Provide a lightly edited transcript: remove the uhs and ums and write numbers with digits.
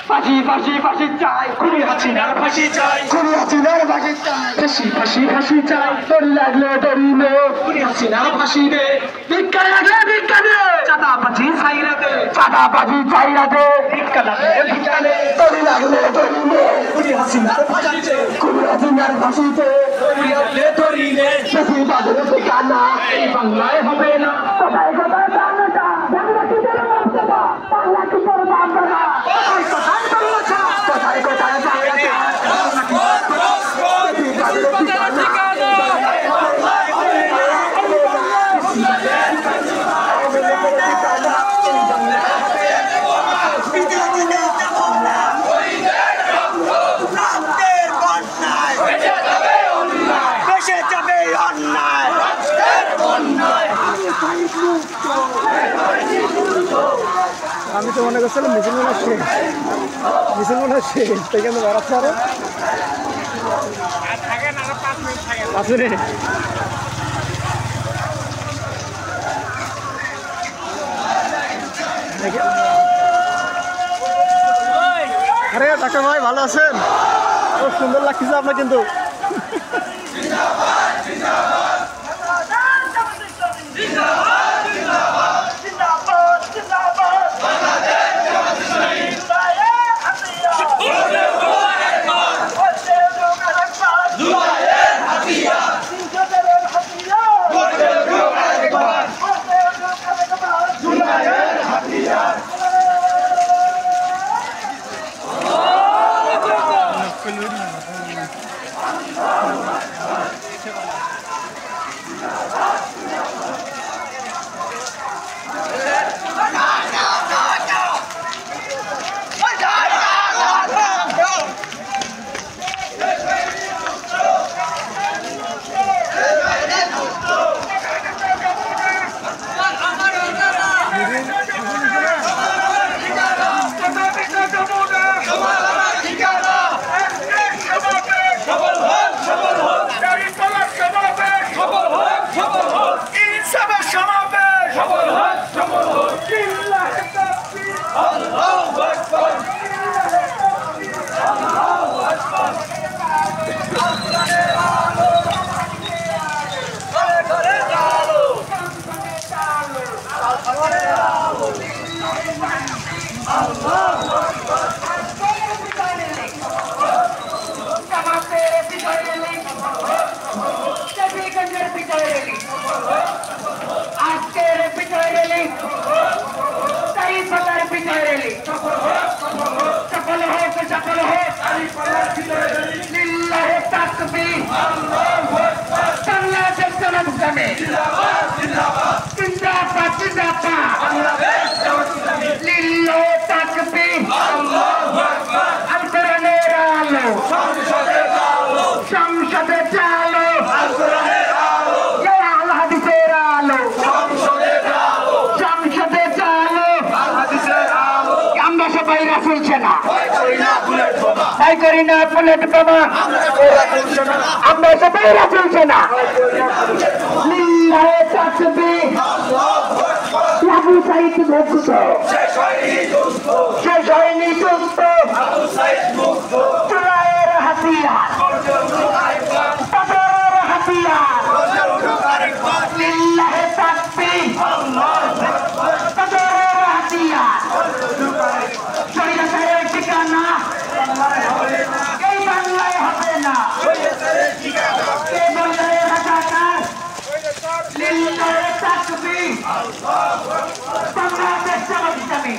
ফাঁসি ফাঁসি ফাঁসি চাই, খুনি হাসিনার ফাঁসি চাই, খুনি হাসিনার ফাঁসি চাই, ফাঁসি ফাঁসি ফাঁসি চাই, দড়ি লাগলে দড়ি নে, খুনি হাসিনার ফাঁসি দে, ভিক্ষা লাগলে ভিক্ষা দে, চাঁদাবাজি চাইরা দে, চাঁদাবাজি চাইরা দে, ভিক্ষা লাগলে ভিক্ষা দে, দড়ি লাগলে দড়ি নে, খুনি হাসিনার ফাঁসি দে, খুনি হাসিনার ফাঁসি দে, দড়ি লাগলে দড়ি নে, বেশি বাজে ঠিকানা এই বাংলায় হবে না, কোথায় কোথায় বাংলাটা, বাংলা কি করে বাঁচবে না, বাংলা কি করে বাঁচবে না, কোথায় কোথায় বাংলাটা, কোথায় কোথায় বাংলাটা, আমি তো মনে করছিলাম মিছিল মনে শেষ তাই কেন বেড়াচ্ছে আরো 5 মিনিট আরে ডাক্তার ভাই ভালো আছেন? খুব সুন্দর লাগতেছে আপনার কিন্তু করি না বুলেট বোমা আমরা সবাই চলছে না আবু সাইদ মুক্ত শেষ হয়নি যুদ্ধ চুলাইয়ের হাতিয়ার পাথরের হাতিয়ার লিল্লাহে তাকবীর পাথরের হাতিয়ার স্বৈরাচারের ঠিকানা এই বাংলায় হবে না এই বাংলায় রাজাকার লিল্লাহে তাকবীর বাংলাদেশ জামাত ইসলামী